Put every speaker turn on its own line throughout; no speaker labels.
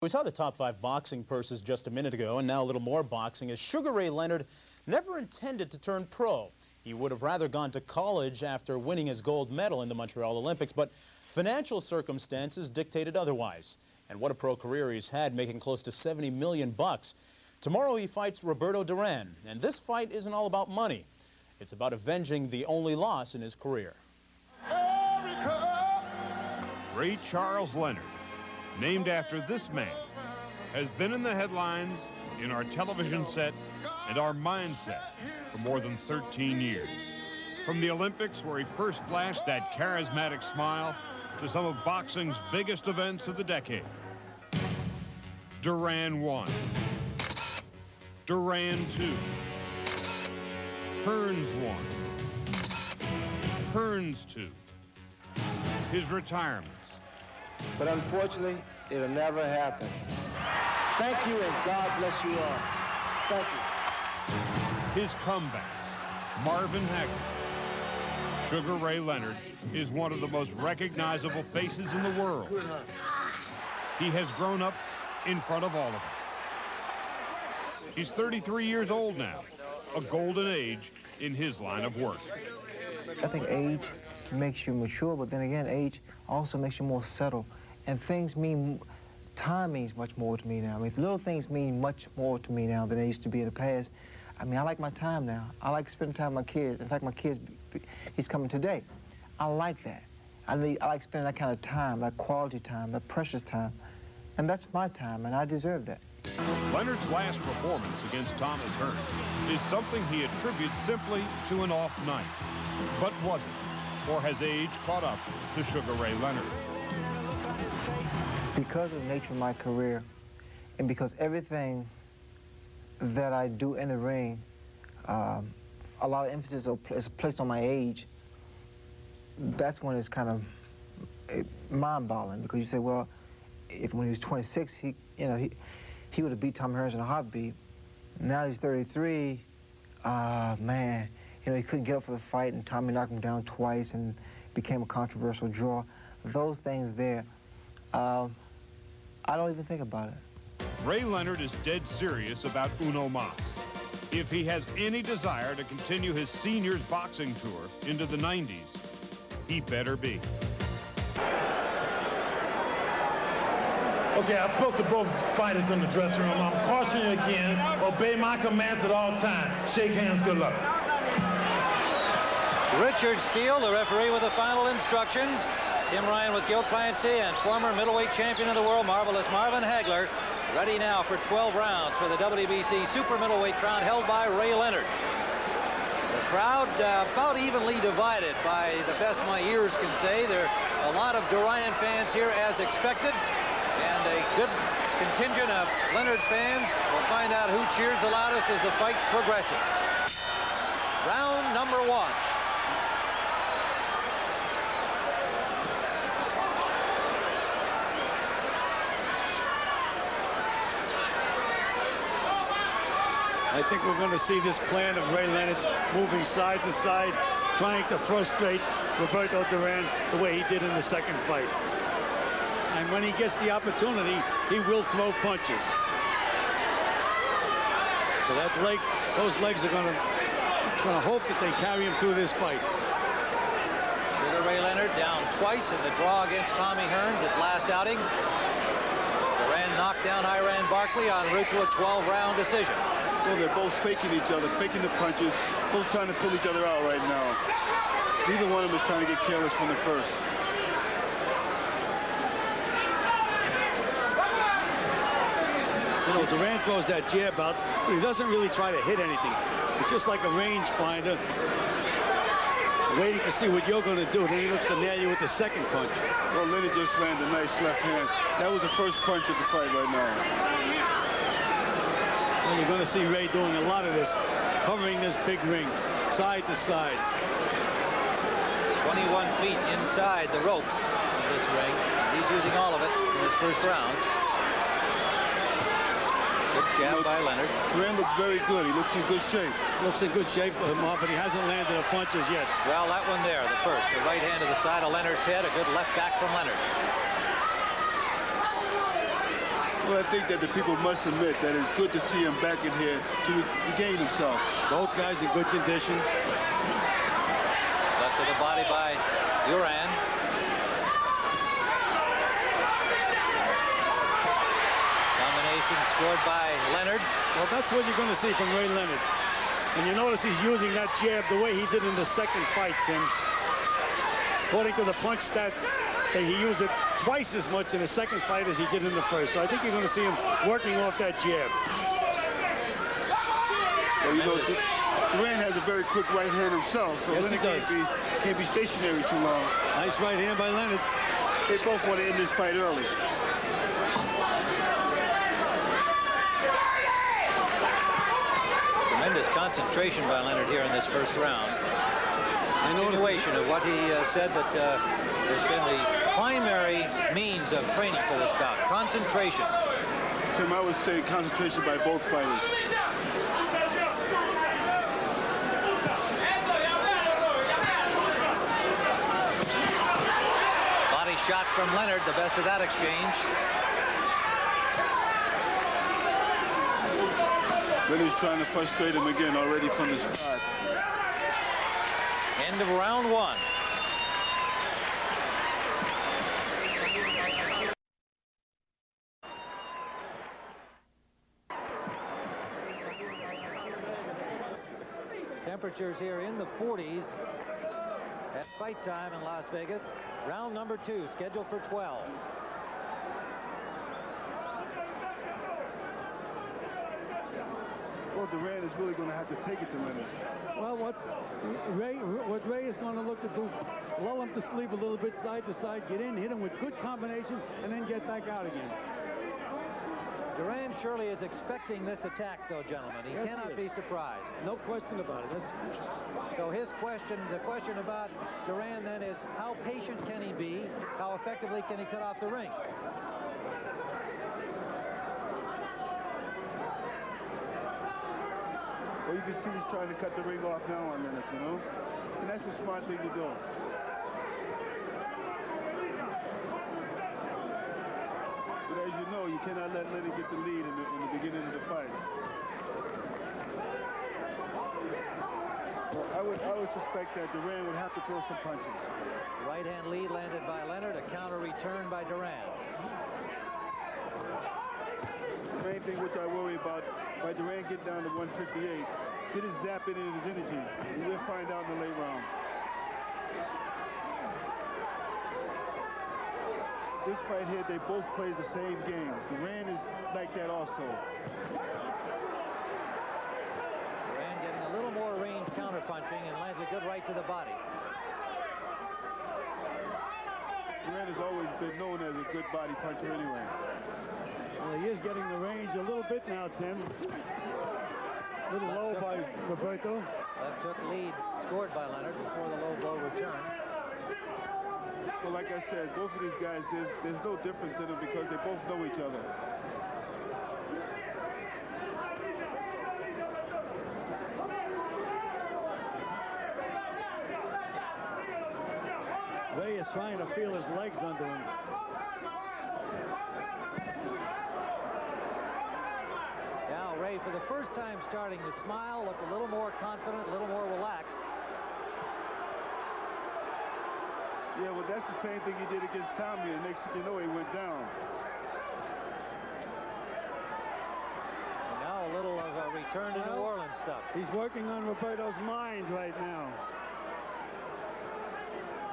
We saw the top 5 boxing purses just a minute ago, and now a little more boxing as Sugar Ray Leonard never intended to turn pro. He would have rather gone to college after winning his gold medal in the Montreal Olympics, but financial circumstances dictated otherwise. And what a pro career he's had, making close to $70 million bucks. Tomorrow he fights Roberto Duran, and this fight isn't all about money. It's about avenging the only loss in his career.
Ray Charles Leonard, named after this man, has been in the headlines, in our television set, and our mindset for more than 13 years. From the Olympics, where he first flashed that charismatic smile, to some of boxing's biggest events of the decade. Duran 1. Duran 2. Hearns 1. Hearns 2. His retirements.
But unfortunately, it'll never happen. Thank you, and God bless you all. Thank you.
His comeback. Marvin Hagler. Sugar Ray Leonard is one of the most recognizable faces in the world. He has grown up in front of all of us. He's 33 years old now, a golden age in his line of work.
I think age makes you mature, but then again, age also makes you more settled. And time means much more to me now. I mean, little things mean much more to me now than they used to be in the past. I mean, I like my time now. I like spending time with my kids. In fact, my kids, he's coming today. I like that. I like spending that kind of time, that quality time, that precious time. And that's my time, and I deserve that.
Leonard's last performance against Thomas Hearns is something he attributes simply to an off night. But was it? Or has age caught up to Sugar Ray Leonard?
Because of the nature of my career, and because everything that I do in the ring, a lot of emphasis is placed on my age, that's when it's kind of mind-boggling, because you say, well, when he was 26, he would have beat Tom Hearns in a heartbeat. Now he's 33, man, he couldn't get up for the fight, and Tommy knocked him down twice and became a controversial draw. Those things there, I don't even think about it.
Ray Leonard is dead serious about uno mas. If he has any desire to continue his seniors boxing tour into the 90s, he better be.
Okay, I spoke to both fighters in the dressing room. I'm cautioning you again, obey my commands at all times. Shake hands, good luck.
Richard Steele, the referee, with the final instructions. Tim Ryan with Gil Clancy and former middleweight champion of the world, Marvelous Marvin Hagler, ready now for 12 rounds for the WBC super middleweight crown held by Ray Leonard. The crowd about evenly divided by the best my ears can say. There are a lot of Duran fans here as expected, and a good contingent of Leonard fans. We'll find out who cheers the loudest as the fight progresses. Round number 1.
I think we're going to see this plan of Ray Leonard's moving side to side, trying to frustrate Roberto Duran the way he did in the second fight. And when he gets the opportunity, he will throw punches. So those legs are going to hope that they carry him through this fight.
Sugar Ray Leonard down twice in the draw against Tommy Hearns, his last outing. Duran knocked down Iran Barkley en route to a 12-round decision.
Well, they're both faking each other, faking the punches, both trying to pull each other out right now. Neither one of them is trying to get careless from the first.
Duran throws that jab out, but he doesn't really try to hit anything. It's just like a rangefinder, waiting to see what you're going to do. Then he looks to nail you with the second punch.
Well, Leonard just landed a nice left hand. That was the first punch of the fight right now.
Well, you're going to see Ray doing a lot of this, covering this big ring, side to side.
21 feet inside the ropes of this ring. He's using all of it in this first round. Good jab by Leonard.
Duran looks very good. He looks in good shape.
Looks in good shape, but he hasn't landed a punch as yet.
Well, that one there, the first. The right hand to the side of Leonard's head. A good left back from Leonard.
Well, I think that the people must admit that it's good to see him back in here to regain himself.
Both guys in good condition.
Left to the body by Duran. Combination scored by Leonard.
Well, that's what you're going to see from Ray Leonard. And you notice he's using that jab the way he did in the second fight, Tim. According to the punch stat, he used it twice as much in the second fight as he did in the first. So I think you're going to see him working off that jab.
Well, you know, Duran has a very quick right hand himself, so
Yes,
Leonard can't be stationary too long.
Nice right hand by Leonard.
They both want to end this fight early.
Tremendous concentration by Leonard here in this first round. Continuation of what he said that has been the primary means of training for this bout. Concentration.
Tim, I would say concentration by both fighters.
Body shot from Leonard, the best of that exchange.
Leonard's trying to frustrate him again already from the start.
End of round one. Temperatures here in the 40s at fight time in Las Vegas. Round number 2 scheduled for 12.
Well, Duran is really going to have to take it to Leonard.
Well, what Ray is going to look to do, lull him to sleep a little bit side to side, get in, hit him with good combinations, and then get back out again.
Duran surely is expecting this attack, though, gentlemen. He
Yes,
cannot be surprised.
No question about it.
So the question about Duran then is, how patient can he be? How effectively can he cut off the ring?
Well, you can see he's trying to cut the ring off now on Leonard, you know? And that's a smart thing to do. But as you know, you cannot let Leonard get the lead in the beginning of the fight. Well, I would suspect that Duran would have to throw some punches.
Right-hand lead landed by Leonard, a counter return by Duran.
The main thing which I worry about, by Duran getting down to 158, did it zap it in his energy? And we'll find out in the late round. This fight here, they both play the same game. Duran is like that also.
Duran getting a little more range counter-punching and lands a good right to the body.
Duran has always been known as a good body puncher anyway.
Well, he is getting the range a little bit now, Tim. A little low by Roberto.
Left hook lead scored by Leonard before the low blow return.
Well, like I said, both of these guys, there's no difference in them because they both know each other.
Ray is trying to feel his legs under him.
Now Ray, for the first time starting to smile, looked a little more confident, a little more relaxed.
Yeah, well, that's the same thing he did against Tommy, and next thing you know, he went down.
And now a little of a return to New Orleans stuff.
He's working on Roberto's mind right now.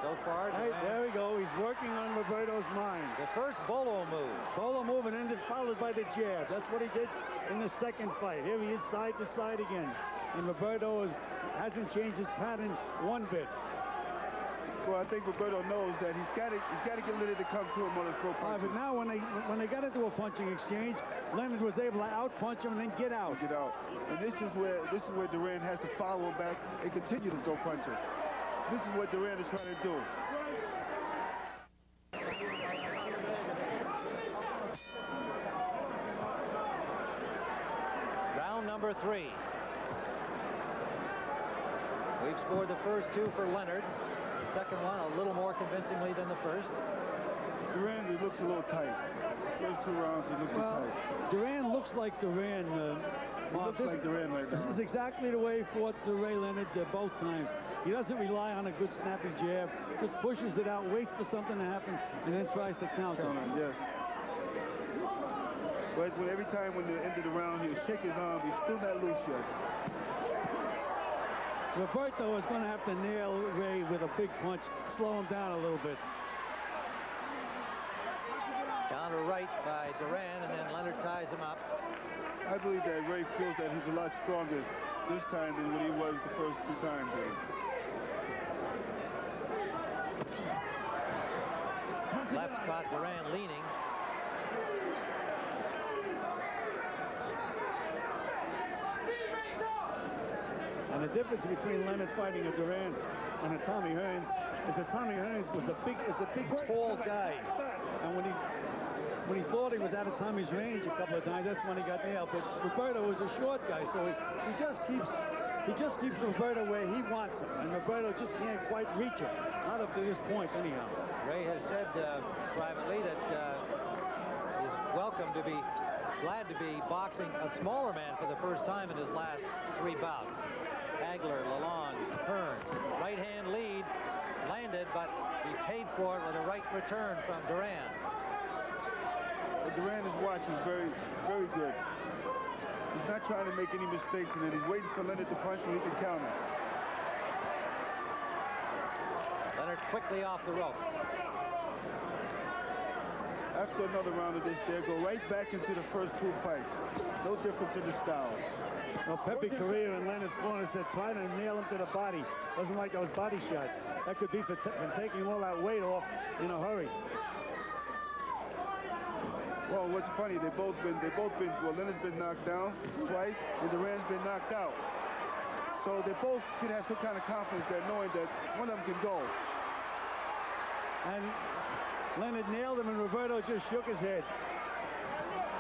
So far,
There we go. He's working on Roberto's mind.
the first bolo move.
Bolo move and ended followed by the jab. That's what he did in the second fight. Here he is side to side again. And Roberto hasn't changed his pattern one bit.
Well, I think Roberto knows that he's got to get Leonard to come to him on the throw punches.
But now when they got into a punching exchange, Leonard was able to out-punch him and then get out.
Get out. And this is where Duran has to follow him back and continue to throw punches. This is what Duran is trying to do.
Round number 3. We've scored the first 2 for Leonard. The second one a little more convincingly than the first.
Duran looks a little tight. first 2 rounds, he looked tight.
Duran looks like Duran.
He looks like Duran right now.
This is exactly the way he fought Ray Leonard both times. He doesn't rely on a good snappy jab, just pushes it out, waits for something to happen, and then tries to counter.
Yes. But every time when the end of the round, he'll shake his arm. He's still not loose yet.
Roberto is going to have to nail Ray with a big punch, slow him down a little bit.
Counter right by Duran, and then Leonard ties him up.
I believe that Ray feels that he's a lot stronger this time than what he was the first 2 times.
Left caught Duran leaning.
And the difference between Leonard fighting a Duran and a Tommy Hearns is that Tommy Hearns was a big, tall guy. And when he thought he was out of Tommy's range a couple of times, that's when he got nailed. But Roberto was a short guy, so he just keeps Roberto where he wants him, and Roberto just can't quite reach him. Not up to this point, anyhow.
Ray has said privately that he's glad to be boxing a smaller man for the first time in his last 3 bouts. Hagler, Lalonde, Hearns. Right hand lead landed, but he paid for it with a right return from Duran.
Duran is watching very, very good. He's not trying to make any mistakes, and then he's waiting for Leonard to punch so he can counter.
Leonard quickly off the ropes.
After another round of this, they'll go right back into the first 2 fights. No difference in the style.
Well, Pepe Carrillo in Leonard's corner said try to nail him to the body. Doesn't like those body shots. That could be for taking all that weight off in a hurry.
Well, what's funny, they've both been, well, Leonard's been knocked down twice, and Duran's been knocked out. So they both should have some kind of confidence that knowing that one of them can go.
And Leonard nailed him, and Roberto just shook his head,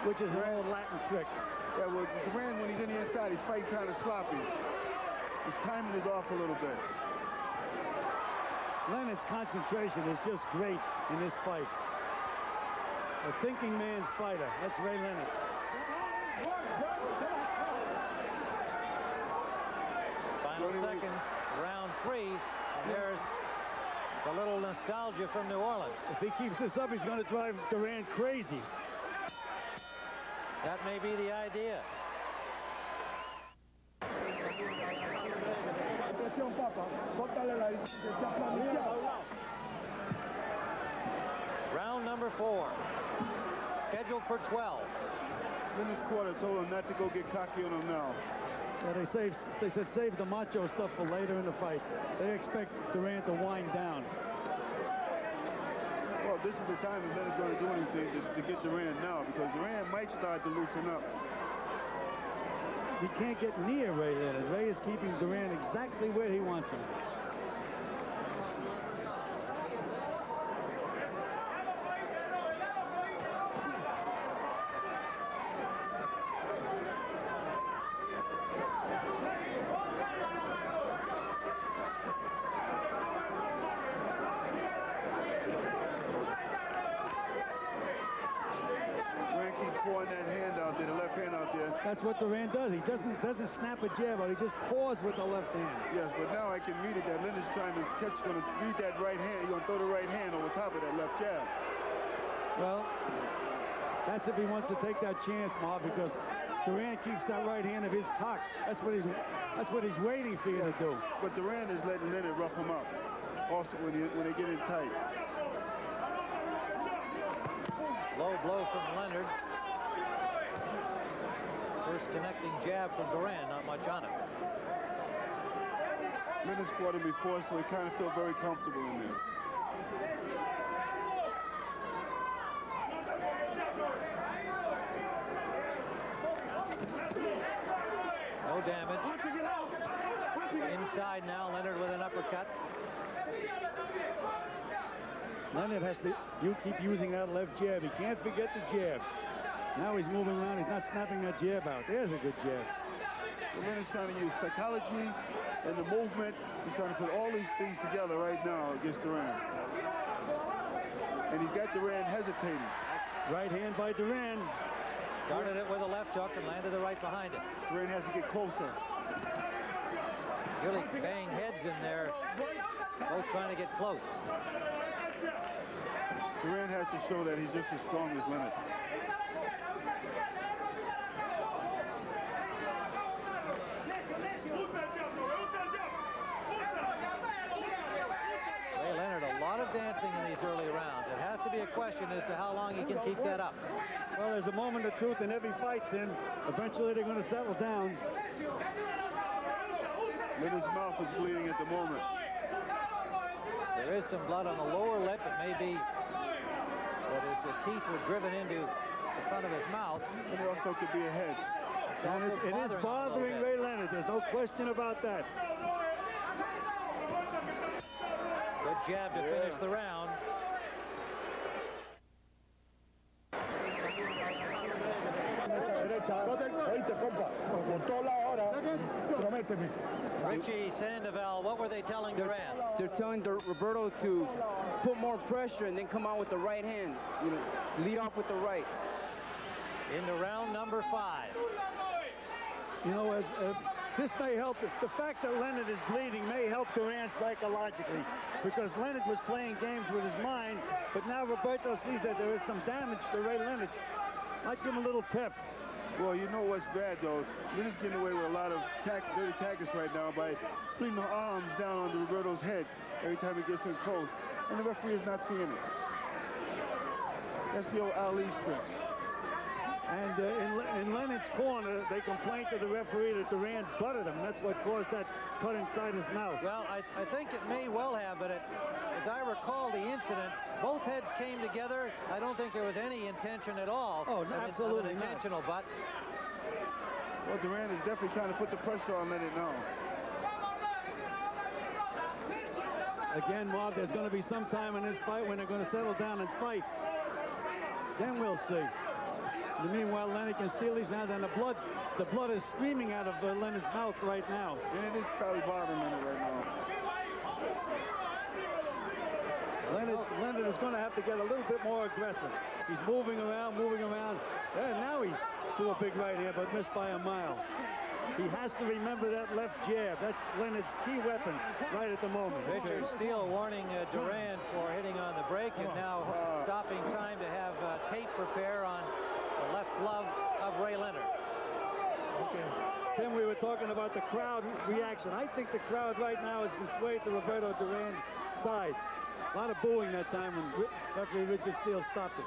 which is an old Latin trick.
Yeah, well, Duran, when he's in the inside, he's fighting kind of sloppy. His timing is off a little bit.
Leonard's concentration is just great in this fight. A thinking man's fighter. That's Ray Leonard.
Final seconds, round 3. And there's the little nostalgia from New Orleans.
If he keeps this up, he's going to drive Duran crazy.
That may be the idea. Round number 4. Scheduled for 12.
Leonard's corner told him not to go get cocky on him now.
Yeah, they said save the macho stuff for later in the fight. They expect Duran to wind down.
Well, this is the time that Leonard's going to do anything to get Duran now, because Duran might start to loosen up.
He can't get near Ray Leonard. Ray is keeping Duran exactly where he wants him. That's what Duran does. He doesn't snap a jab out. He just paws with the left hand.
Yes, but now I can read it that Leonard's trying to catch, going to read that right hand. He's going to throw the right hand over top of that left jab.
Well, that's if he wants to take that chance, Ma, because Duran keeps that right hand of his cocked. That's what he's waiting for you to do.
But Duran is letting Leonard rough him up. Also, when they get in tight.
Low blow from Leonard. First connecting jab from Duran, not much on it.
Leonard's fought him before, so he kind of felt very comfortable in there.
No damage. Inside now, Leonard with an uppercut.
Leonard has to keep using that left jab. He can't forget the jab. Now he's moving around. He's not snapping that jab out. There's a good jab.
Well, Leonard's trying to use psychology and the movement. He's trying to put all these things together right now against Duran. And he's got Duran hesitating.
Right hand by Duran.
Started it with a left hook and landed the right behind it.
Duran has to get closer.
Really bang heads in there, both trying to get close.
Duran has to show that he's just as strong as Leonard.
Ray Leonard, a lot of dancing in these early rounds. It has to be a question as to how long he can keep that up.
Well, there's a moment of truth in every fight, Tim. Eventually, they're going to settle down.
Leonard's mouth is bleeding at the moment.
There is some blood on the lower lip. It may be that his teeth were driven into the front of his mouth.
And it also could be a head.
And it is bothering Ray Leonard. There's no question about that.
Good jab to finish the round. Richie Sandoval, what were they telling Duran?
They're telling Roberto to put more pressure and then come out with the right hand. You know, lead off with the right.
Into round number 5.
You know, this may help. The fact that Leonard is bleeding may help Duran psychologically, because Leonard was playing games with his mind, but now Roberto sees that there is some damage to Ray Leonard. Might give him a little pep.
Well, you know what's bad, though? Leonard's getting away with a lot of dirty tactics right now by putting the arms down on Roberto's head every time he gets in close, and the referee is not seeing it. That's the old Ali's tricks.
And in Leonard's corner, they complained to the referee that Duran butted him. That's what caused that cut inside his mouth.
Well, I think it may well have, but as I recall the incident, both heads came together. I don't think there was any intention at all.
Oh, no, absolutely
an intentional
not.
butt.
Well, Duran is definitely trying to put the pressure on Leonard now.
Again, Marv, there's going to be some time in this fight when they're going to settle down and fight. Then we'll see. And meanwhile, Leonard can steal these now. Then the blood is streaming out of Leonard's mouth right now.
And it is probably bothering Leonard right now.
Leonard is going to have to get a little bit more aggressive. He's moving around. And now he threw a big right here, but missed by a mile. He has to remember that left jab. That's Leonard's key weapon right at the moment.
Richard Steele warning Duran for hitting on the break, and now stopping time to have tape prepare on the left glove of Ray Leonard.
Okay. Tim, we were talking about the crowd reaction. I think the crowd right now has been swayed to Roberto Duran's side. A lot of booing that time when referee Richard Steele stopped it.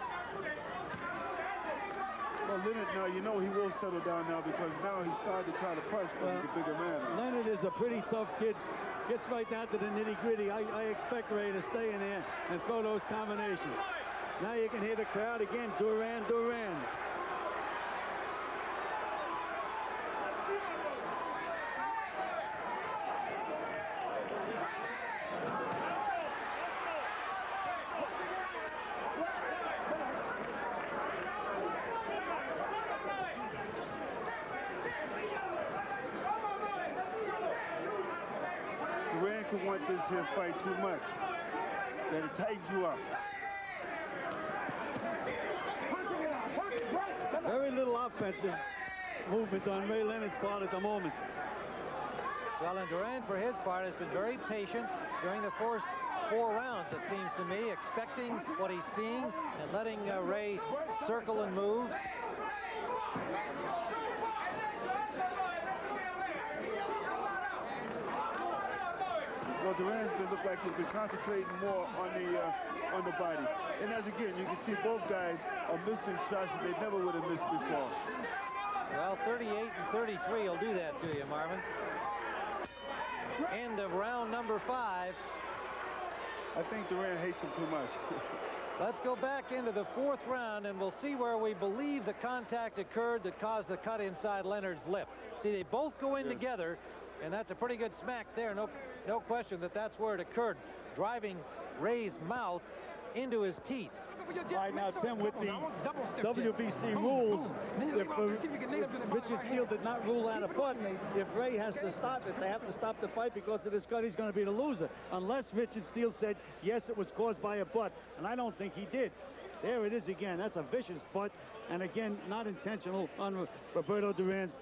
Well, Leonard, now you know he will settle down now, because now he's starting to try to punch, because he's a bigger man now.
Leonard is a pretty tough kid. Gets right down to the nitty-gritty. I expect Ray to stay in there and throw those combinations. Now you can hear the crowd again. Duran.
Duran could want this here fight too much. That it tightens you up.
Very little offensive movement on Ray Leonard's part at the moment.
Well, and Duran, for his part, has been very patient during the first 4 rounds, it seems to me, expecting what he's seeing and letting Ray circle and move.
Well, Duran's been look like he's been concentrating more on the body. And as again, you can see both guys are missing shots that they never would have missed before.
Well, 38 and 33 will do that to you, Marvin. End of round number 5.
I think Duran hates him too much.
Let's go back into the 4th round, and we'll see where we believe the contact occurred that caused the cut inside Leonard's lip. See, they both go in together, and that's a pretty good smack there. No question that that's where it occurred, driving Ray's mouth into his teeth.
Right now, Tim, with the WBC rules, if Richard Steele did not rule out a butt, if Ray has to stop it, they have to stop the fight because of this cut. He's going to be the loser, unless Richard Steele said, yes, it was caused by a butt, and I don't think he did. There it is again. That's a vicious butt, and again, not intentional on Roberto Duran's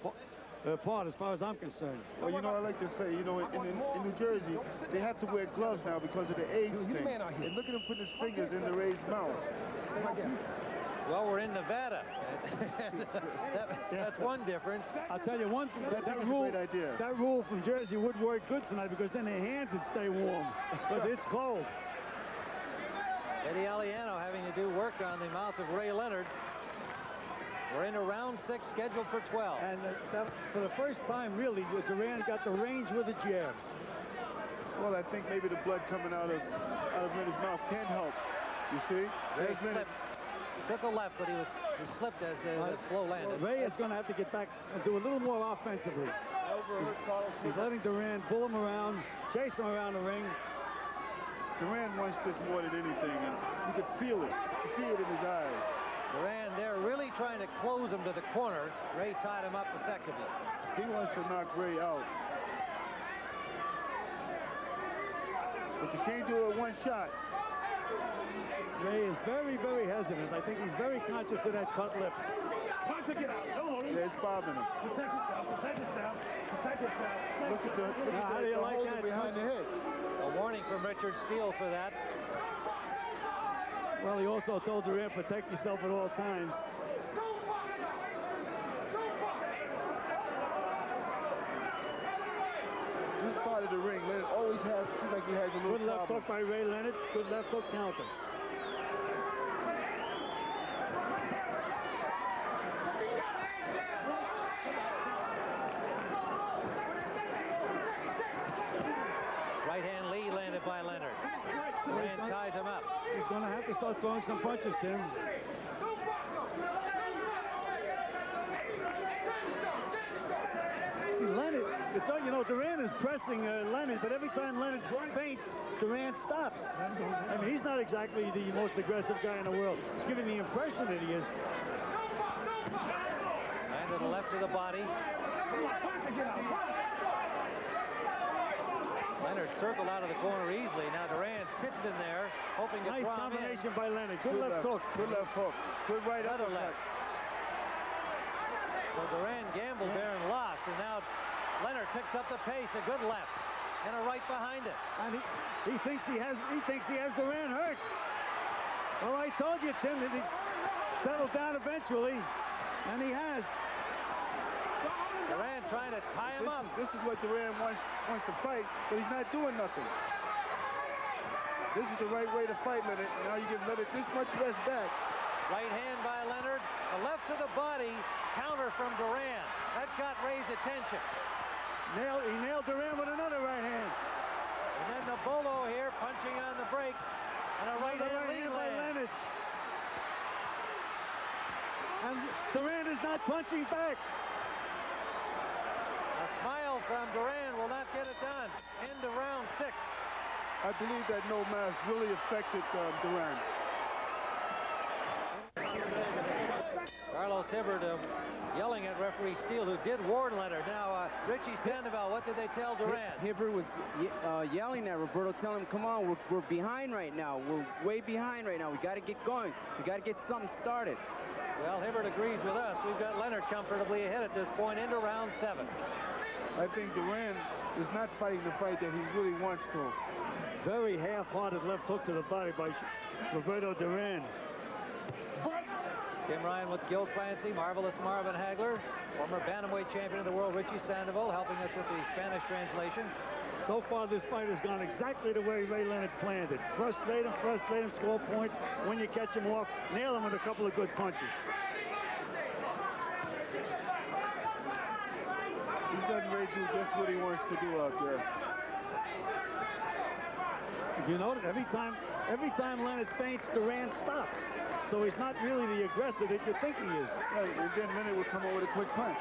part, as far as I'm concerned.
Well, you know, I like to say, you know, in New Jersey, they have to wear gloves now because of the age thing. And look at him putting his fingers in the Ray's mouth.
Well, we're in Nevada. That's one difference.
I'll tell you one thing.
That rule, great idea.
That rule from Jersey would work good tonight, because then their hands would stay warm, because it's cold.
Eddie Aliano having to do work on the mouth of Ray Leonard. We're into round 6, scheduled for 12.
And for the first time, really, Duran got the range with a jab.
Well, I think maybe the blood coming out of Renner's mouth can help. You see?
Ray slipped. Took a left, but he slipped as the blow landed.
Ray is going to have to get back and do a little more offensively. He's letting Duran pull him around, chase him around the ring.
Duran wants this more than anything, and you could feel it. You see it in his eyes.
Duran there really trying to close him to the corner. Ray tied him up effectively.
He wants to knock Ray out. But you can't do it one shot.
Ray is very, very hesitant. I think he's very conscious of that cut lip.
Yeah, it's bothering him.
Protect yourself, protect yourself, protect yourself.
Look at the holder behind the head.
A warning from Richard Steele for that.
Well, he also told Duran, protect yourself at all times.
This part of the ring, Leonard always seems like he has a little
Good left hook by Ray Leonard. Good left hook counter.
Right hand lead landed by Leonard. Duran ties him up.
He's going to have to start throwing some punches, Tim. See, Leonard, you know, Duran is pressing Leonard, but every time Leonard feints, Duran stops. I mean, he's not exactly the most aggressive guy in the world. He's giving the impression that he is.
Landed a left to the body. Leonard circled out of the corner easily. Now Duran sits in there, hoping to
nice
draw him
combination
in.
by Leonard. Good left hook.
Good left hook. Good right
Other
uppercut.
left. So Duran gambled there and lost, and now Leonard picks up the pace. A good left and a right behind it.
And he thinks he has Duran hurt. Well, I told you, Tim, that he's settled down eventually, and he has.
Duran trying to tie him up.
This is what Duran wants to fight, but he's not doing nothing. This is the right way to fight, Leonard. Now you give Leonard this much rest back.
Right hand by Leonard. A left to the body. Counter from Duran. That got Ray's attention.
He nailed Duran with another right hand.
And then Nabolo here punching on the break. And a right hand lead
by Leonard. And Duran is not punching back.
A smile from Duran will not get it done. End of round 6.
I believe that no mask really affected Duran.
Carlos Hibbert yelling at referee Steele, who did warn Leonard. Now, Richie Sandoval, what did they tell Duran?
Hibbert was yelling at Roberto, telling him, come on, we're behind right now. We're way behind right now. We got to get going. We got to get something started.
Well, Hibbert agrees with us. We've got Leonard comfortably ahead at this point into round 7.
I think Duran is not fighting the fight that he really wants to.
Very half-hearted left hook to the body by Roberto Duran.
Tim Ryan with Gil Clancy, Marvelous Marvin Hagler, former bantamweight champion of the world Richie Sandoval, helping us with the Spanish translation.
So far, this fight has gone exactly the way Ray Leonard planned it. Frustrate him, score points. When you catch him off, nail him with a couple of good punches.
He's letting Ray do just what he wants to do out there.
You notice every time Leonard feints, Duran stops. So he's not really the aggressor that you think he is.
Right, and then Leonard will come over with a quick punch.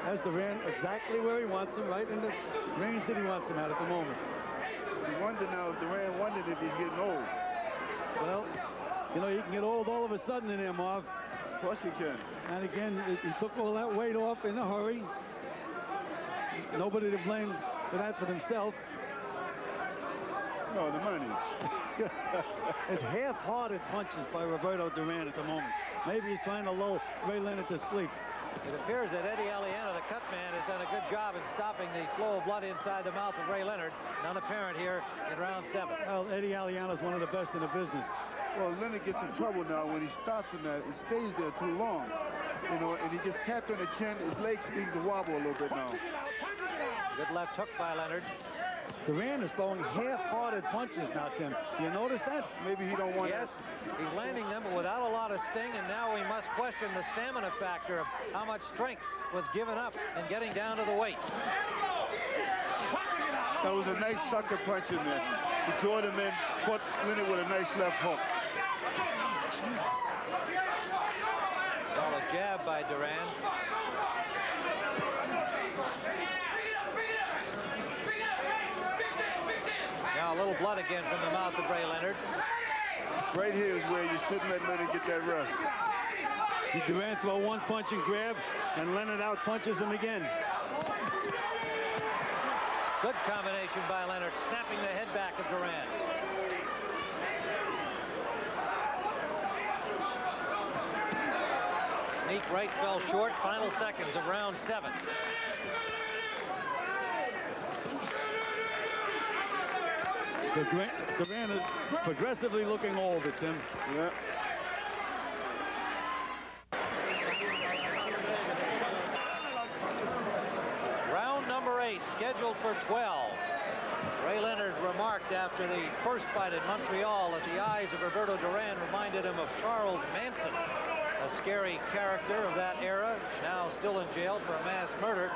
Has Duran exactly where he wants him, right in the range that he wants him at the moment.
You wonder now if Duran wondered if he's getting old.
Well, you know, you can get old all of a sudden in there, Marv.
Of course you can.
And again, he took all that weight off in a hurry. Nobody to blame for that but himself.
No, the money.
It's half-hearted punches by Roberto Duran at the moment. Maybe he's trying to lull Ray Leonard to sleep.
It appears that Eddie Aliano, the cut man, has done a good job in stopping the flow of blood inside the mouth of Ray Leonard. None apparent here in round 7.
Well, Eddie Aliano is one of the best in the business.
Well, Leonard gets in trouble now when he stops in that. It stays there too long. You know, and he gets tapped on the chin. His legs begin to wobble a little bit now.
Good left hook by Leonard.
Duran is throwing half-hearted punches now, Tim. Do you notice that?
Maybe he don't want
Yes, he's landing them, but without a lot of sting, and now we must question the stamina factor of how much strength was given up in getting down to the weight.
That was a nice sucker punch in there. He tore him in, caught Leonard with a nice left hook.
Solid jab by Duran. Now a little blood again from the mouth of Ray Leonard.
Right here is where you shouldn't let Leonard get that rest.
Duran throw one punch and grab, and Leonard out punches him again.
Good combination by Leonard, snapping the head back of Duran. Sneak right fell short. Final seconds of round 7.
Duran is progressively looking older, Tim.
Yeah.
Round number 8, scheduled for 12. Ray Leonard remarked after the first fight in Montreal that the eyes of Roberto Duran reminded him of Charles Manson, a scary character of that era, now still in jail for a mass murder.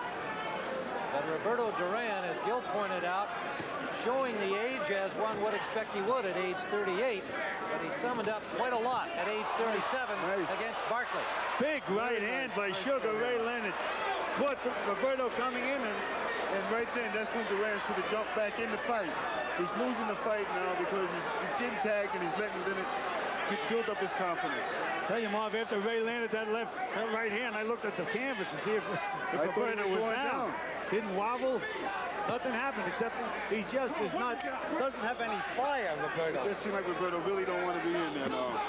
But Roberto Duran, as Gil pointed out, showing the age as one would expect he would at age 38, but he summoned up quite a lot at age 37 against Barkley.
Big right hand by Sugar Ray Leonard. Caught Roberto coming in,
and right then, that's when Duran should have jumped back in the fight. He's losing the fight now because he's getting tagged and he's letting Leonard build up his confidence.
Tell you, Marv, after Ray Leonard that right hand, I looked at the canvas to see if Roberto was down. Didn't wobble. Nothing happened except he just doesn't have any fire, Roberto.
It just seems like Roberto really don't want to be in there now.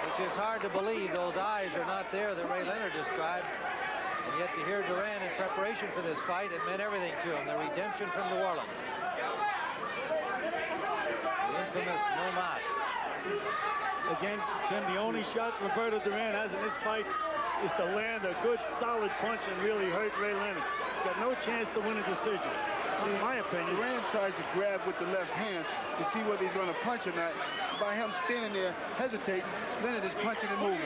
Which is hard to believe. Those eyes are not there that Ray Leonard described. And yet to hear Duran in preparation for this fight, it meant everything to him. The redemption from New Orleans. The infamous no mas.
Again, Tim, the only shot Roberto Duran has in this fight is to land a good, solid punch and really hurt Ray Leonard. He's got no chance to win a decision, in my opinion.
Duran tries to grab with the left hand to see whether he's going to punch or not. By him standing there, hesitating, Leonard is punching and moving.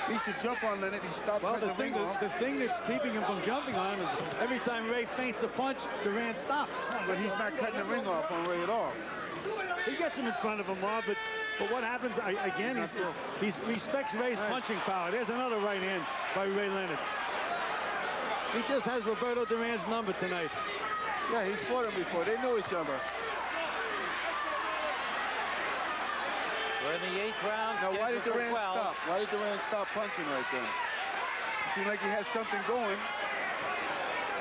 He should jump on Leonard. He stopped cutting the ring off.
The thing that's keeping him from jumping on him is every time Ray feints a punch, Duran stops.
But he's not cutting the ring off on Ray at all.
He gets him in front of him, Marv, but what happens, again, he respects Ray's punching power. There's another right hand by Ray Leonard. He just has Roberto Duran's number tonight.
Yeah, he's fought him before. They know each other.
We're in the 8th round.
Now, why did Duran stop? Why did Duran stop punching right then? It seemed like he had something going.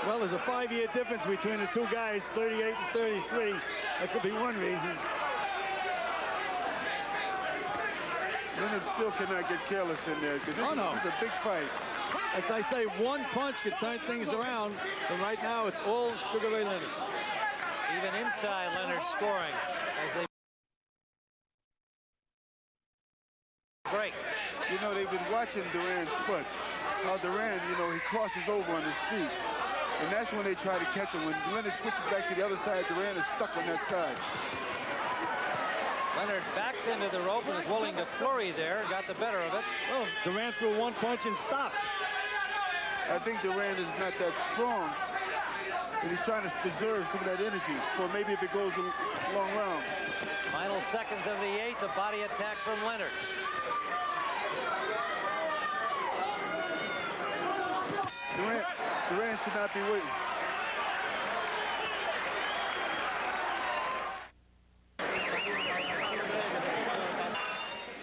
Well, there's a 5-year difference between the two guys, 38 and 33. That could be one reason.
Leonard still cannot get careless in there because this is a big fight.
As I say, one punch could turn things around, and right now it's all Sugar Ray Leonard.
Even inside, Leonard scoring as they break.
You know, they've been watching Duran's foot. How Duran, you know, he crosses over on his feet. And that's when they try to catch him. When Leonard switches back to the other side, Duran is stuck on that side.
Leonard backs into the rope and is willing to flurry there. Got the better of it.
Well, Duran threw one punch and stopped.
I think Duran is not that strong. And he's trying to preserve some of that energy for maybe if it goes a long round.
Final seconds of the 8th, the body attack from Leonard.
Duran should not be waiting.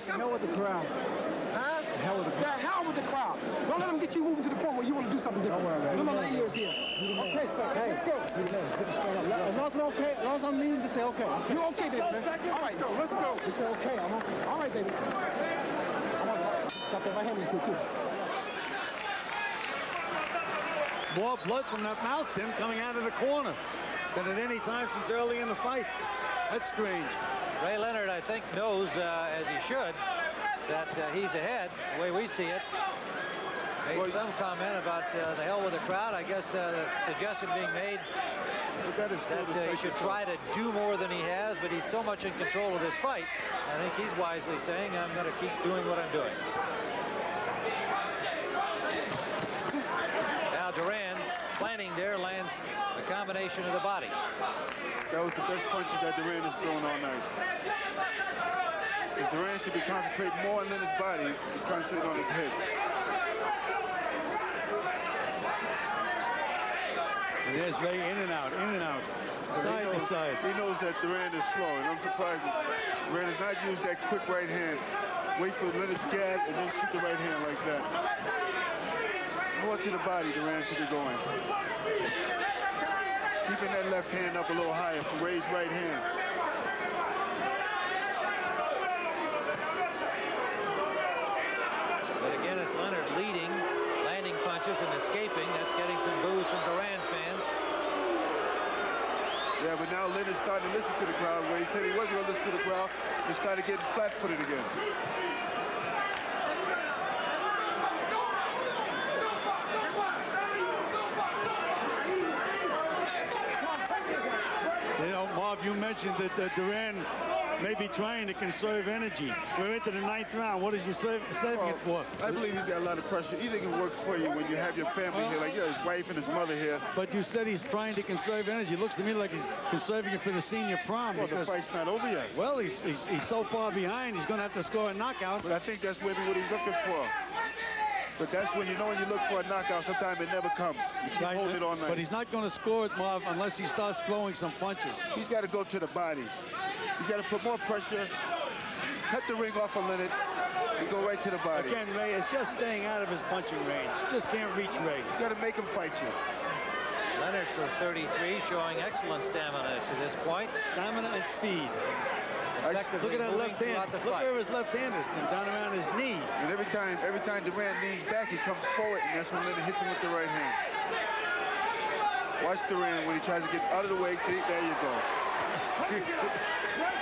The hell with the crowd.
hell with the crowd.
The hell with the crowd. Don't let them get you moving to the point where you want to do something different.
Don't worry about it.
Remember, my ears here. Okay, let's go. As long as I'm okay, as long as I'm leading, just say okay. You're okay, David. All right, let's go. Just say okay. I'm okay. All right, David. I'm on. Got that right hand in too.
More blood from that mouth, Tim, coming out of the corner than at any time since early in the fight. That's strange.
Ray Leonard, I think, knows, as he should, that he's ahead, the way we see it. Made some comment about the hell with the crowd. I guess the suggestion being made that he should try to do more than he has, but he's so much in control of this fight. I think he's wisely saying, I'm going to keep doing what I'm doing. Now Duran, planning there, lands a combination of the body.
That was the best punches that Duran has thrown all night. If Duran should be concentrating more on Leonard's body, he's concentrating on his head.
And there's Ray in and out, side to side.
He knows that Duran is slow, and I'm surprised Duran has not used that quick right hand. Wait for Leonard's jab and then shoot the right hand like that. More to the body, Duran should be going. Keeping that left hand up a little higher for Ray's right hand.
But again, it's Leonard leading, landing punches and escaping. That's getting some boos from Duran fans.
Yeah, but now Leonard's starting to listen to the crowd. Where he said he wasn't going to listen to the crowd, he started getting flat-footed again.
You know, Marv, you mentioned that Duran may be trying to conserve energy. We're into the 9th round. What is he saving it for?
I believe he's got a lot of pressure. Anything can work for you when you have your family here, like his wife and his mother here.
But you said he's trying to conserve energy. It looks to me like he's conserving it for the senior prom.
Well, the fight's not over yet.
Well, he's so far behind, he's going to have to score a knockout.
But I think that's maybe what he's looking for. But that's when you know when you look for a knockout, sometimes it never comes. You keep holding it all night.
But he's not going to score it, Marv, unless he starts throwing some punches.
He's got to go to the body. He's got to put more pressure, cut the ring off of Leonard, and go right to the body.
Again, Ray is just staying out of his punching range. Just can't reach Ray.
You got to make him fight you.
Leonard for 33, showing excellent stamina to this point.
Stamina and speed. Look at that left hand. Look where his left hand is, down around his knee.
And every time Duran leans back, he comes forward, and that's when Leonard hits him with the right hand. Watch Duran when he tries to get out of the way. See, there you go.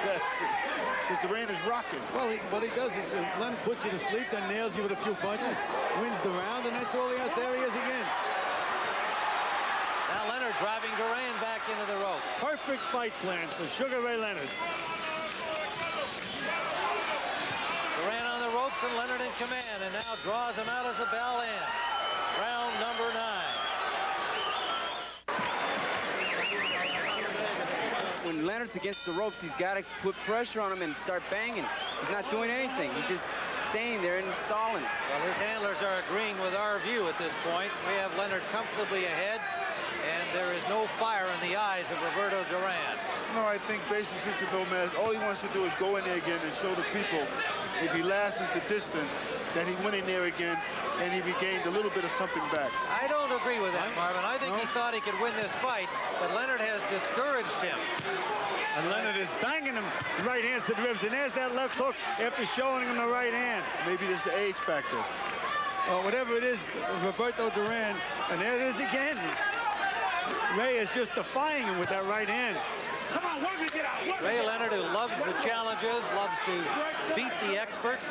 Because Duran is rocking.
Well, what he does is Leonard puts you to sleep, then nails you with a few punches, wins the round, and that's all he has. There he is again.
Now Leonard driving Duran back into the rope.
Perfect fight plan for Sugar Ray Leonard.
Duran on the ropes and Leonard in command, and now draws him out as the bell ends. Round number 9.
When Leonard's against the ropes, he's got to put pressure on him and start banging. He's not doing anything. He's just staying there and stalling.
Well, his handlers are agreeing with our view at this point. We have Leonard comfortably ahead, and there is no fire in the eyes of Roberto Duran.
No, I think basically, Sister Gomez, all he wants to do is go in there again and show the people if he lasts the distance, that he went in there again and he regained a little bit of something back.
I don't agree with that, Marvin. I think he thought he could win this fight, but Leonard has discouraged him.
And Leonard is banging him right hands to the ribs, and there's that left hook after showing him the right hand.
Maybe there's the age factor.
Whatever it is, Roberto Duran, and there it is again. Ray is just defying him with that right hand.
Come on, work it out.
Ray Leonard, who loves the challenges, loves to beat the experts.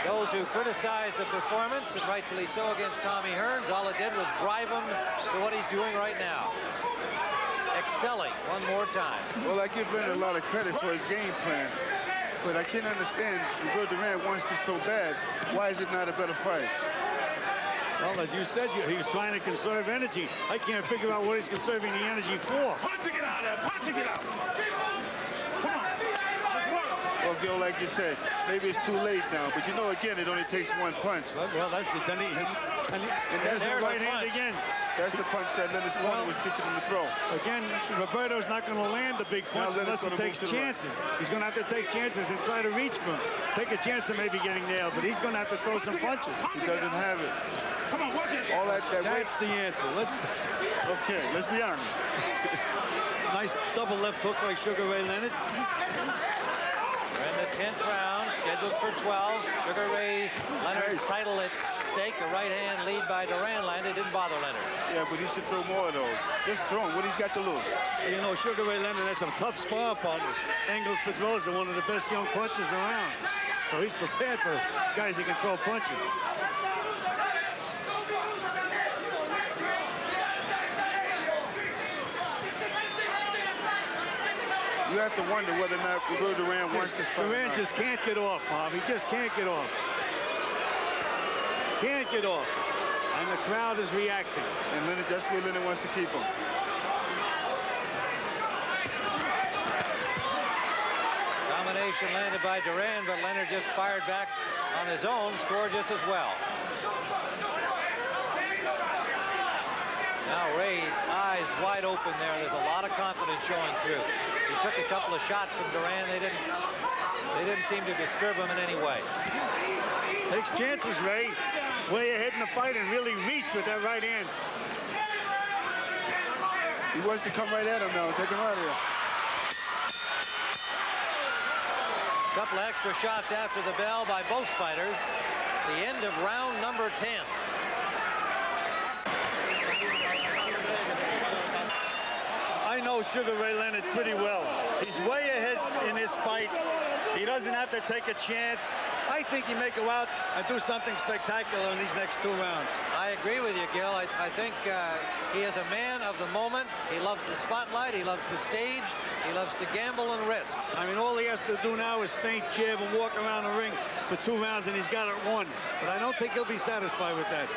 Those who criticize the performance, and rightfully so, against Tommy Hearns, all it did was drive him to what he's doing right now. Excelling one more time.
Well, I give Leonard a lot of credit for his game plan, but I can't understand Roberto Duran wants this so bad. Why is it not a better fight?
Well, as you said, he's trying to conserve energy. I can't figure out what he's conserving the energy for.
Punching it out there. Punching it out. Come on.
Well, Gil, like you said, maybe it's too late now. But you know, again, it only takes one punch.
Well, that's it. Then and there's the right hand again.
That's the punch that Leonard's corner was teaching him to throw.
Again, Roberto's not going to land the big punch unless he takes chances. He's going to have to take chances and try to reach for him. Take a chance of maybe getting nailed, but he's going to have to throw some punches.
He doesn't have it.
Come on, work it.
All that
That's
weight.
the answer.
Okay, let's be honest.
Nice double left hook by Sugar Ray Leonard.
We're in the 10th round, scheduled for 12. Sugar Ray Leonard's title at stake. A right-hand lead by Duran landed. Didn't bother Leonard.
Yeah, but he should throw more of those. Just throw him. What he's got to lose?
You know, Sugar Ray Leonard has some tough sparring partners. Engels Pedrosa, one of the best young punchers around. So he's prepared for guys who can throw punches.
You have to wonder whether or not Roberto Duran wants to fight.
Duran just can't get off, Bob. He just can't get off. Can't get off. And the crowd is reacting.
And Leonard, that's where Leonard wants to keep him.
Combination landed by Duran, but Leonard just fired back on his own, scored just as well. Now Ray's eyes wide open there. There's a lot of confidence showing through. He took a couple of shots from Duran. They didn't seem to disturb him in any way.
Takes chances, Ray. Way ahead in the fight and really reached with that right hand.
He wants to come right at him now. Take him out of here.
Couple of extra shots after the bell by both fighters. The end of round number 10.
I know Sugar Ray Leonard pretty well. He's way ahead in this fight. He doesn't have to take a chance. I think he may go out and do something spectacular in these next 2 rounds.
I agree with you, Gil. I think he is a man of the moment. He loves the spotlight. He loves the stage. He loves to gamble and risk.
I mean, all he has to do now is feint, jab, and walk around the ring for 2 rounds, and he's got it won. But I don't think he'll be satisfied with that.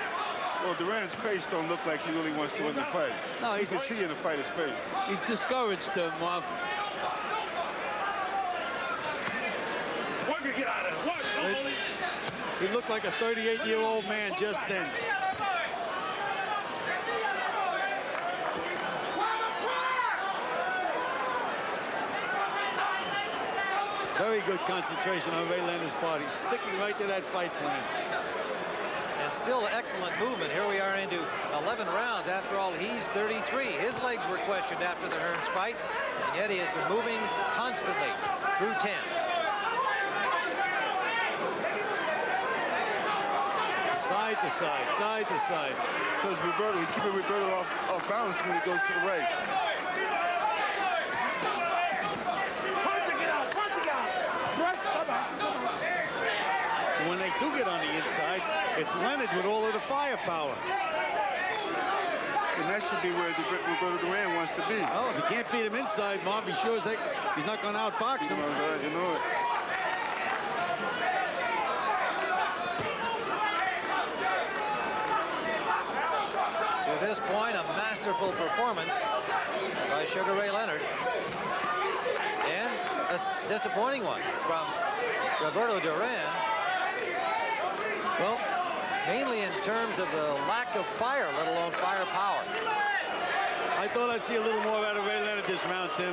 Well, Duran's face don't look like he really wants to win the fight.
No,
you can see in the fighter's face.
He's discouraged, Marv.
Work it, get out of there. Work.
He looked like a 38-year-old man just then. Very good concentration on Ray Leonard's part. He's sticking right to that fight plan.
And still excellent movement. Here we are into 11 rounds. After all, he's 33. His legs were questioned after the Hearns fight, and yet he has been moving constantly through 10.
Side to side, side to side.
Because he's keeping Roberto off balance when he goes to the right.
When they do get on the inside, it's Leonard with all of the firepower.
And that should be where Roberto Duran wants to be.
Oh, if he can't beat him inside, Marv, be sure he's not going to outbox him.
You know it.
To this point, a masterful performance by Sugar Ray Leonard. And a disappointing one from Roberto Duran. Well, mainly in terms of the lack of fire, let alone firepower.
I thought I'd see a little more out of Ray Leonard this round, Tim.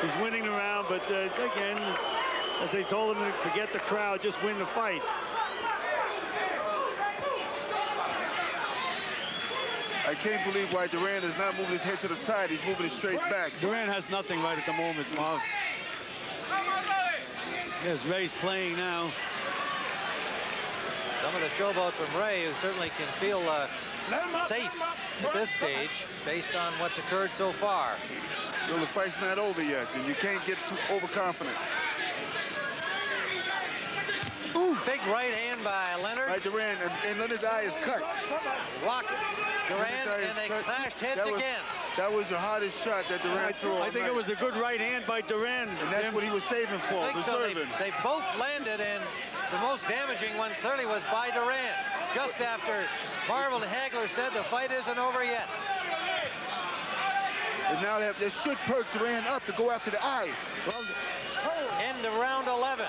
He's winning the round, but again, as they told him to forget the crowd, just win the fight.
I can't believe why Duran is not moving his head to the side. He's moving it straight back.
Duran has nothing right at the moment, Marv. Yes, Ray's playing now.
Some of the showboat from Ray, who certainly can feel safe at this stage based on what's occurred so far.
Well, the fight's not over yet, and you can't get too overconfident.
Ooh, big right hand by Leonard.
By Duran, and Leonard's eye is cut.
Rocked Duran, and they clashed heads again.
That was the hardest shot that Duran threw.
I think it was a good right hand by Duran.
And that's what he was saving for,
I think so. They both landed, and the most damaging one clearly was by Duran. Just after Marvel Hagler said the fight isn't over yet.
And now they should perk Duran up to go after the eye.
End of round 11.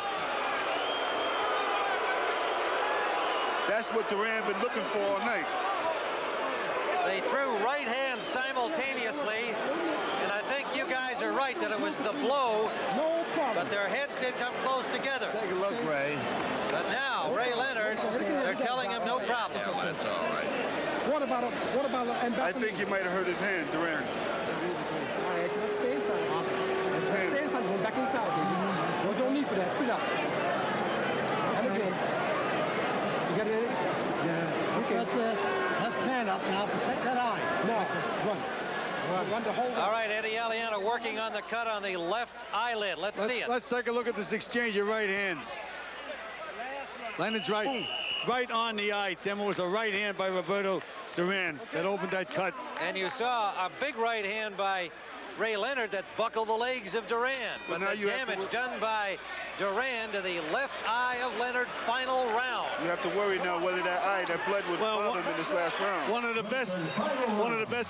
That's what Duran been looking for all night.
They threw right hands simultaneously, and I think you guys are right that it was the blow, but their heads did come close together.
Take a look, Ray.
But now, Ray Leonard, they're telling him no problem.
Yeah, well, that's all right.
What about
I think he might have hurt his hand, Duran.
Stay inside. Stay inside. Go back inside, baby. Don't need for that. Spit out. And again. You got it? Yeah. Okay. Got the left hand up now. Protect that eye. No. Run the whole.
All right, Eddie Aliano working on the cut on the left eyelid. Let's see it.
Let's take a look at this exchange of right hands. Leonard's right on the eye, Tim. It was a right hand by Roberto Duran that opened that cut.
And you saw a big right hand by Ray Leonard that buckled the legs of Duran. But the damage done by Duran to the left eye of Leonard, final round.
You have to worry now whether that blood would bother him in this last round.
One of the best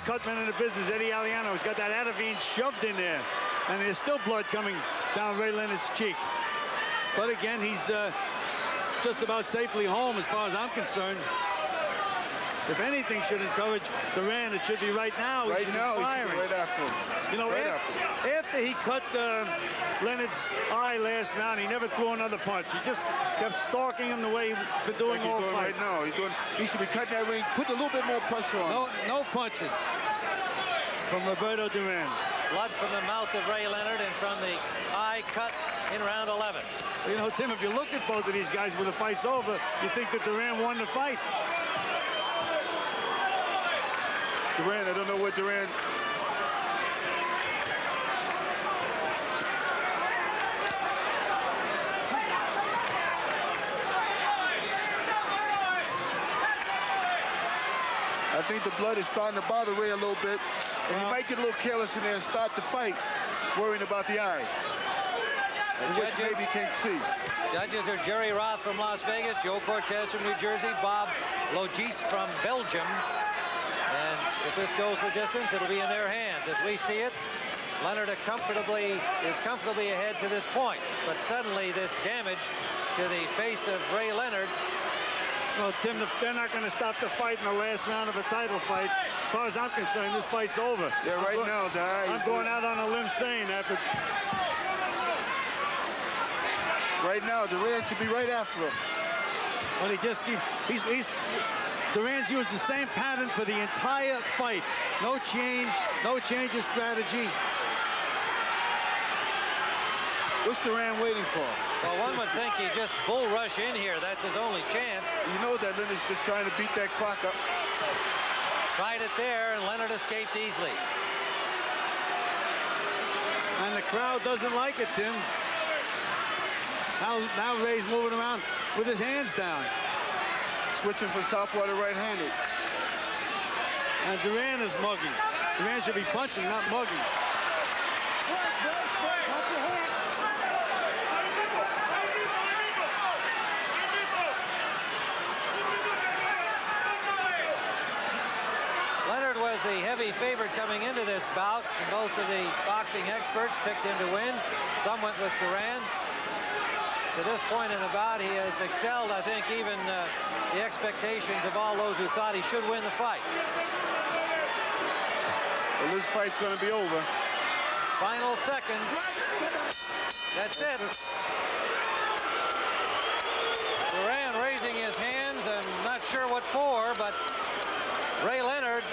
cutmen in the business, Eddie Aliano, has got that Atavine shoved in there. And there's still blood coming down Ray Leonard's cheek. But again, he's just about safely home as far as I'm concerned. If anything should encourage Duran, it should be right now.
Right now, he should be right after him.
You know, after he cut Leonard's eye last round, he never threw another punch. He just kept stalking him the way he's been doing all fight.
Right now, he should be cutting that ring, put a little bit more pressure on.
No punches from Roberto Duran.
Blood from the mouth of Ray Leonard and from the eye cut in round 11.
You know, Tim, if you look at both of these guys when the fight's over, you think that Duran won the fight.
Duran, I don't know what Duran... I think the blood is starting to bother Ray a little bit, and he might get a little careless in there and start the fight, worrying about the eye, which maybe he can't see.
Judges are Jerry Roth from Las Vegas, Joe Cortez from New Jersey, Bob Logis from Belgium. And if this goes the distance, it'll be in their hands. As we see it, Leonard is comfortably ahead to this point. But suddenly this damage to the face of Ray Leonard.
Well, Tim, they're not going to stop the fight in the last round of a title fight. As far as I'm concerned, this fight's over.
Yeah, right now,
I'm going out on a limb saying that. But
right now, Duran should be right after him.
Well, he just keeps... Duran's used the same pattern for the entire fight. No change of strategy.
What's Duran waiting for?
Well, one would think he'd just bull rush in here. That's his only chance.
You know that Leonard's just trying to beat that clock up.
Tried it there, and Leonard escaped easily.
And the crowd doesn't like it, Tim. Now Ray's moving around with his hands down.
Switching from southpaw to right-handed.
And Duran is mugging. Duran should be punching, not mugging.
Leonard was the heavy favorite coming into this bout, and most of the boxing experts picked him to win. Some went with Duran. To this point in the bout, he has excelled, I think, even the expectations of all those who thought he should win the fight.
Well, this fight's going to be over.
Final seconds. That's it. Duran raising his hands, and not sure what for, but Ray Leonard,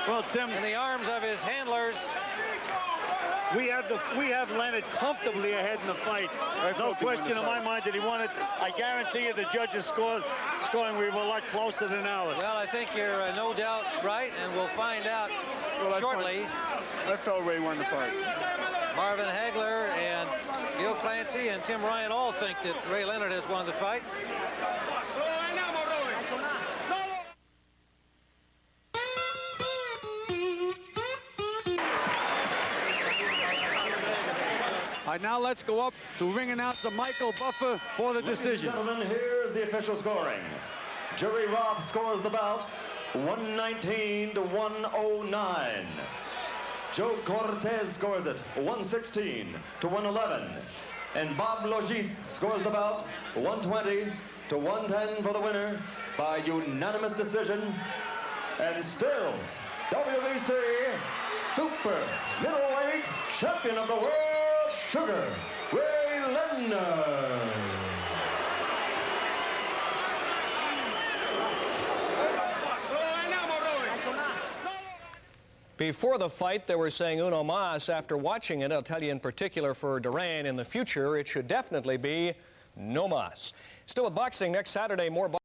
well, Tim,
in the arms of his handlers.
We have Leonard comfortably ahead in the fight. No question in my mind that he won it. I guarantee you the judges scoring we were a lot closer than ours.
Well, I think you're no doubt right, and we'll find out shortly.
I felt Ray won the fight.
Marvin Hagler and Gil Clancy and Tim Ryan all think that Ray Leonard has won the fight.
All right, now let's go up to ring announcer Michael Buffer for the decision.
Gentlemen, here's the official scoring. Jerry Roth scores the bout 119 to 109. Joe Cortez scores it 116 to 111. And Bob Logis scores the bout 120 to 110 for the winner by unanimous decision. and still WBC Super Middleweight Champion of the World, Sugar Ray Leonard.
Before the fight, they were saying uno mas. After watching it, I'll tell you in particular for Duran in the future, it should definitely be no mas. Still with boxing next Saturday, more boxing.